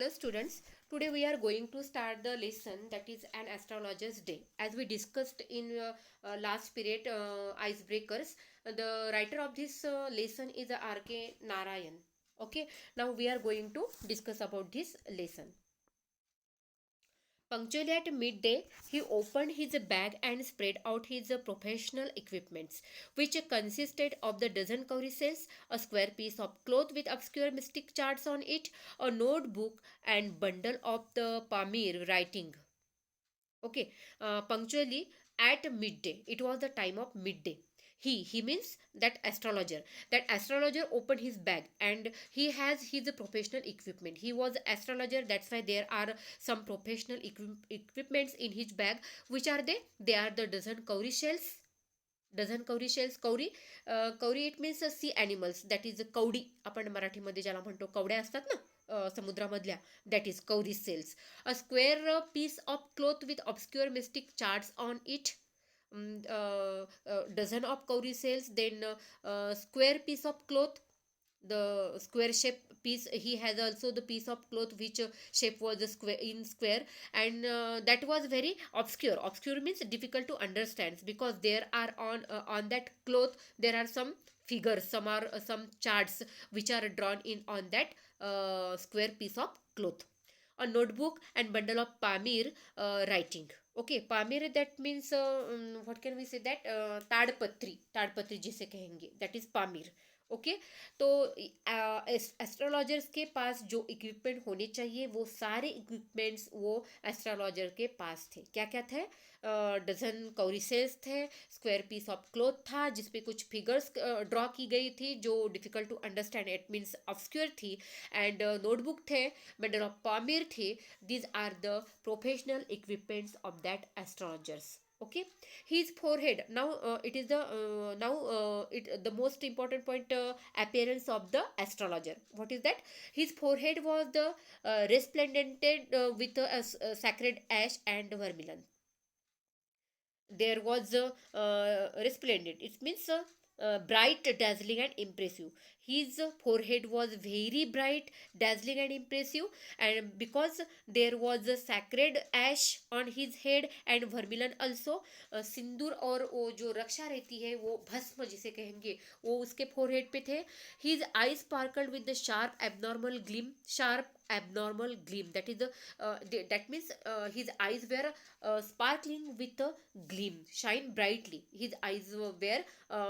Hello students, today we are going to start the lesson that is an astrologer's day. As we discussed in last period icebreakers, the writer of this lesson is R.K. Narayan. Okay, now we are going to discuss about this lesson. Punctually at midday, he opened his bag and spread out his professional equipments, which consisted of the dozen cowrie cells, a square piece of cloth with obscure mystic charts on it, a notebook, and bundle of the Pamir writing. Okay, punctually at midday. It was the time of midday. He means that astrologer opened his bag and he has his professional equipment. He was astrologer, that's why there are some professional equipments in his bag. Which are they are the dozen cowrie shells. Dozen cowrie shells cowrie cowrie it means sea animals that is कवडी आपण मराठीमध्ये ज्याला म्हणतो कवड्या असतात ना समुद्रामधल्या that is cowrie shells a square piece of cloth with obscure mystic charts on it dozen of cowrie cells, then square piece of cloth, the square shape piece. He has also the piece of cloth which shape was a square in square, and that was very obscure means difficult to understand, because there are on that cloth there are some figures, some charts which are drawn in on that square piece of cloth. A notebook and bundle of Pamir writing. Okay, Pamir, that means what can we say that ताड़पत्री जिसे कहेंगे, that is Pamir. Okay तो astrologers के पास जो equipment होने चाहिए वो सारे equipments वो एस्ट्रोलॉजर के पास थे. क्या क्या थे? डजन कौरिसेस थे, स्क्वायर पीस ऑफ क्लोथ था जिसपे कुछ फिगर्स ड्रॉ की गई थी जो difficult to understand, it means obscure थी, एंड नोटबुक थे, बंडल ऑफ पामिर थे. These are the professional equipments of that astrologers. Okay, his forehead, now it is the now it the most important point, appearance of the astrologer. What is that? His forehead was the resplendent with sacred ash and vermilion. There was resplendent, it means bright, dazzling and impressive. His forehead was very bright, dazzling and impressive, and because there was a sacred ash on his head and vermilion also. सिंदूर और वो जो रक्षा रहती है वो भस्म जिसे कहेंगे वो उसके फोरहेड पे थे. His eyes sparkled with the sharp abnormal gleam, that is that means his eyes were sparkling with a gleam, shine brightly. His eyes were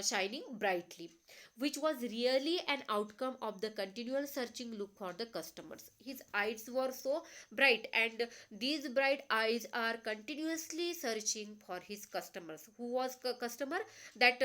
shining brightly, which was really an outcome of the continual searching look for the customers. His eyes were so bright, and these bright eyes are continuously searching for his customers. Who was customer? That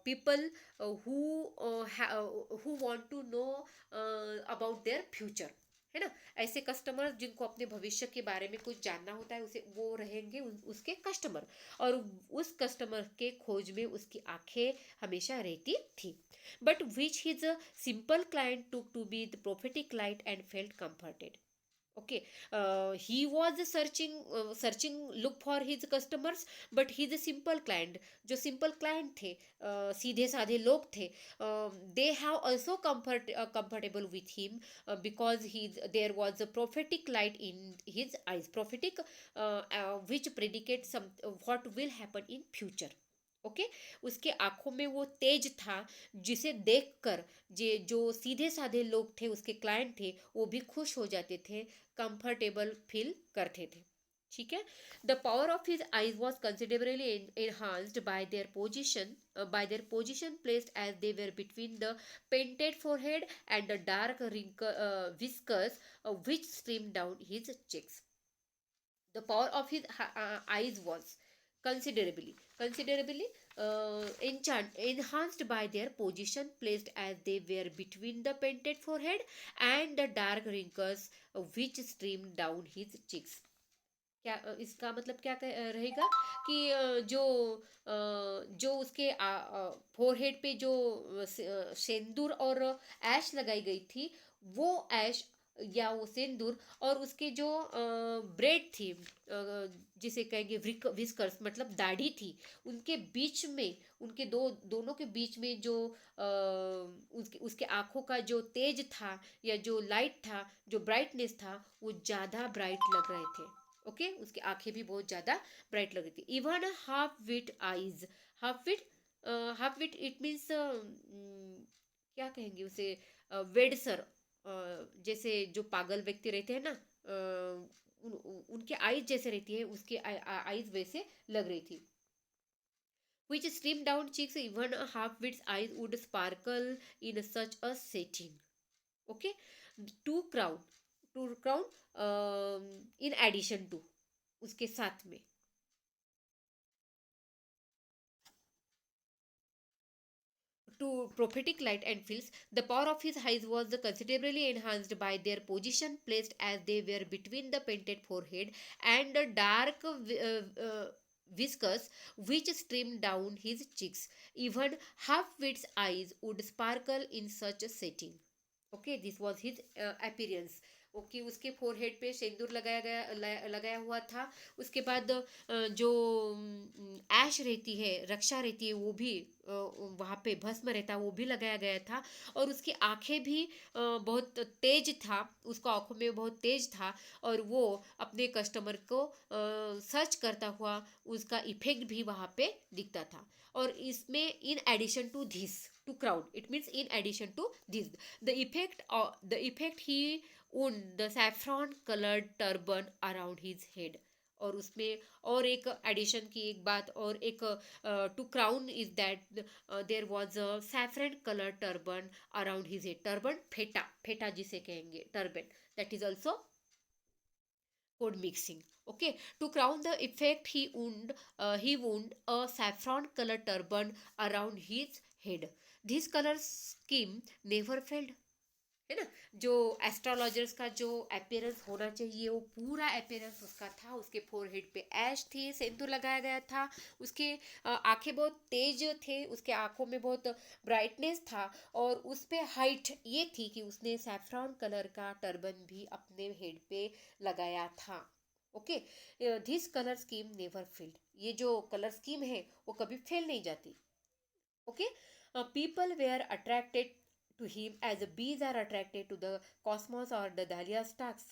people who want to know about their future, है ना. ऐसे customer जिनको अपने भविष्य के बारे में कुछ जानना होता है, उसे वो रहेंगे उसके कस्टमर, और उस कस्टमर के खोज में उसकी आंखें हमेशा रहती थी. But which his simple client took to be the prophetic light and felt comforted. Okay, he was searching look for his customers, but he's a simple client. जो simple client थे, सीधे साधे लोग थे, they have also comfortable with him, because there was a prophetic light in his eyes, prophetic which predicate some what will happen in future. Okay उसके आंखों में वो तेज था जिसे देखकर जो सीधे साधे लोग थे, उसके क्लाइंट थे, वो भी खुश हो जाते थे, कंफर्टेबल फील करते थे. ठीक है. The power of his eyes was considerably enhanced by their position placed as they were between the painted forehead and the dark whiskers which streamed down his cheeks. The power of his eyes was considerably enhanced by their position placed as they were between the painted forehead and the dark wrinkles which streamed down his cheeks. क्या इसका मतलब क्या रहेगा कि जो उसके forehead पे जो सिंदूर और ऐश लगाई गई थी, वो ऐश या वो सिंदूर, और उसके जो ब्रेड थी, जिसे कहेंगे विस्कर्स मतलब दाढ़ी थी, उनके बीच में, उनके दोनों के बीच में जो उसके उसके आंखों का जो तेज था, या जो लाइट था, जो ब्राइटनेस था, वो ज़्यादा ब्राइट लग रहे थे। ओके, उसकी आंखें भी बहुत ज़्यादा ब्राइट लग रही थी। Even half wit eyes, half wit, half wit it means क्या कहेंगे उसे, वेडसर, जैसे जो पागल व्यक्ति रहते हैं ना, उनके आईज जैसे रहती है, उसके आईज वैसे लग रही थी। Which stream down cheeks, even a half-wit's eyes would sparkle in such a setting. Okay, to crown, to crown, in addition to, उसके साथ में, to prophetic light and fields, the power of his eyes was considerably enhanced by their position, placed as they were between the painted forehead and the dark viscous which streamed down his cheeks. Even half-wit's eyes would sparkle in such a setting. Okay, this was his appearance. Okay, उसके forehead पे सिंदूर लगाया हुआ था। उसके बाद जो ऐश रहती है, रक्षा रहती है, वो भी वहाँ पे भस्म रहता है, वो भी लगाया गया था। और उसकी आंखें भी बहुत तेज था, उसका आंखों में बहुत तेज था, और वो अपने कस्टमर को सर्च करता हुआ उसका इफेक्ट भी वहाँ पे दिखता था। और इसमें in addition to this, to crowd, it means in addition to this, the effect he owned the saffron colored turban around his head. और उसमें और एक एडिशन की एक बात, और एक to crown is that there was a saffron colour turban around his head. Turban, फेटा, फेटा जिसे कहेंगे, turban, that is also code mixing. Okay, to crown the effect, he wound a saffron colored turban around his head. This color scheme never failed, है ना। जो astrologers का जो appearance होना चाहिए, वो पूरा अपेयरेंस उसका था। उसके फोरहेड पे ऐश थी, सिंदूर लगाया गया था, उसके आंखें बहुत तेज थे, उसके आंखों में बहुत ब्राइटनेस था, और उस पे हाइट ये थी कि उसने सैफरॉन कलर का टर्बन भी अपने हेड पे लगाया था। Okay, this colour scheme never failed, ये जो कलर स्कीम है वो कभी फेल नहीं जाती। Okay, people were attracted to him as bees are attracted to the cosmos or the dahlia stalks.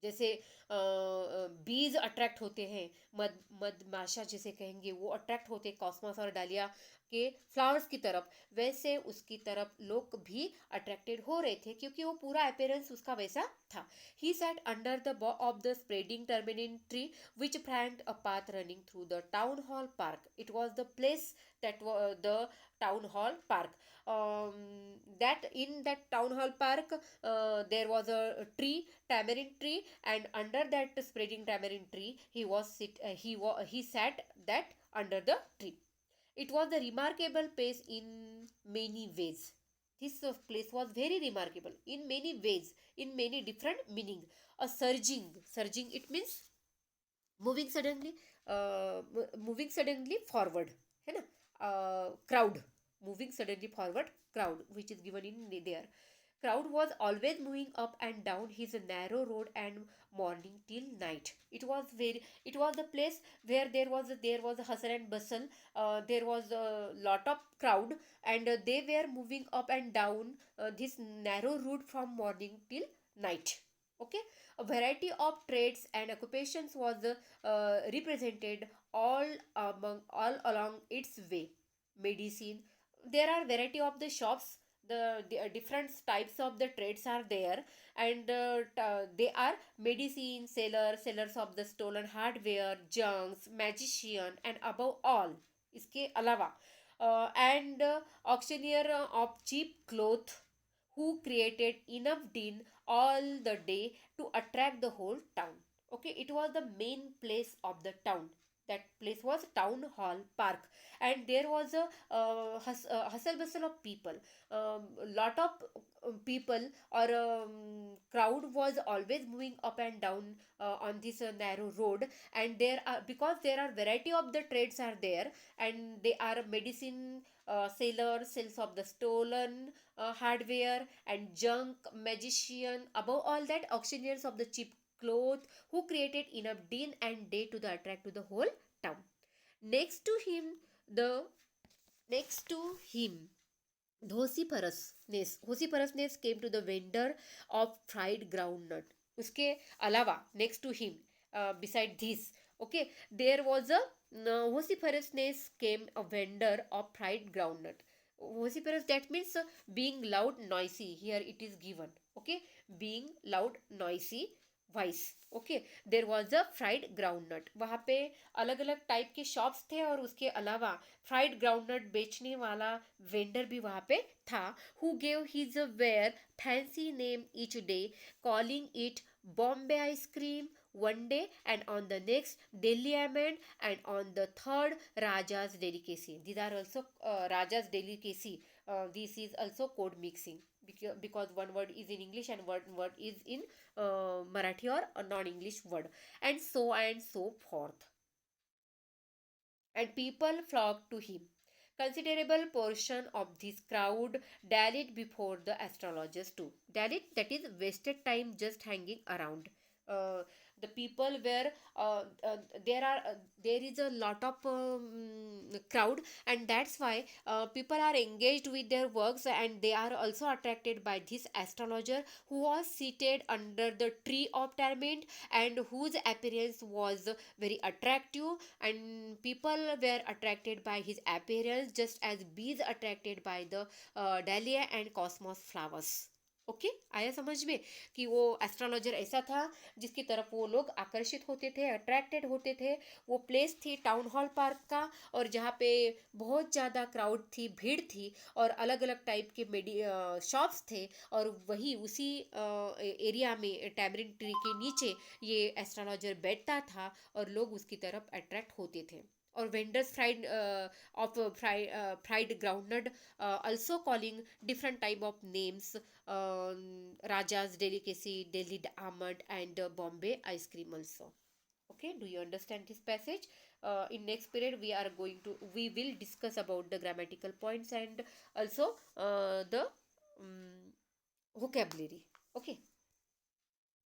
जैसे बीज अट्रैक्ट होते हैं, मधमाशा जिसे कहेंगे, वो अट्रैक्ट होते हैं कॉस्मोस और डालिया के फ्लावर्स की तरफ, वैसे उसकी तरफ लोग भी अट्रैक्टेड हो रहे थे, क्योंकि वो पूरा अपेयरेंस उसका वैसा था। He sat under the bough of the spreading tamarind tree which flanked a path running through the town hall park. It was the place that the town hall park, that in that town hall park there was a tree, tamarind tree, and under that spreading tamarind tree he sat that under the tree. It was a remarkable place in many ways. This place was very remarkable in many ways, in many different meaning. A surging, it means moving suddenly forward, है ना, crowd, moving suddenly forward, crowd, which is given in there. Crowd was always moving up and down his narrow road and morning till night. It was the place where there was a hustle and bustle. There was a lot of crowd, and they were moving up and down this narrow route from morning till night. Okay, a variety of trades and occupations was represented all along its way. Medicine, there are variety of the shops, the different types of the trades are there, and they are medicine sellers of the stolen hardware, junks, magician, and above all, इसके अलावा and auctioneer of cheap cloth, who created enough din all the day to attract the whole town. Okay, it was the main place of the town. That place was Town Hall Park, and there was a hustle bustle of people. Lot of people or crowd was always moving up and down on this narrow road. And there are, because there are variety of the trades are there, and they are medicine seller, sales of the stolen hardware and junk, magician, above all that auctioneers of the cheap clothes, who created enough din and day to the attract to the whole town. Next to him, the next to him, Hosiparasnes came to the vendor of fried groundnut. उसके अलावा next to him, beside this, okay, there was a Hosiparasnes came a vendor of fried groundnut. Vociferous, that means being loud, noisy. Here it is given. Okay, being loud, noisy, voice. Okay, there was a fried groundnut. वहाँ पे अलग अलग type के shops थे, और उसके अलावा fried groundnut बेचने वाला वेंडर भी वहाँ पे था, who gave his where fancy name each day, calling it Bombay ice cream one day, and on the next Delhi Almond, and on the third Raja's delicacy. These are also Raja's delicacy. This is also code mixing, because one word is in English and one word is in Marathi or a non-English word, and so forth. And people flocked to him. Considerable portion of this crowd dallied before the astrologers too. Dallied, that is wasted time just hanging around. Uh, the people were there are there is a lot of crowd, and that's why people are engaged with their works, and they are also attracted by this astrologer, who was seated under the tree of torment, and whose appearance was very attractive, and people were attracted by his appearance just as bees attracted by the dahlia and cosmos flowers. Okay, आया समझ में कि वो astrologer ऐसा था जिसकी तरफ वो लोग आकर्षित होते थे, अट्रैक्टेड होते थे. वो प्लेस थी टाउन हॉल पार्क का, और जहाँ पे बहुत ज़्यादा क्राउड थी, भीड़ थी, और अलग अलग टाइप के शॉप्स थे, और वही उसी एरिया में टैमरिन ट्री के नीचे ये एस्ट्रोलॉजर बैठता था, और लोग उसकी तरफ अट्रैक्ट होते थे. और vendors fried groundnut, also calling different type of names, Raja's delicacy, Delhi almond, and Bombay ice cream also. Okay, do you understand this passage? In next period we will discuss about the grammatical points, and also the vocabulary. Okay.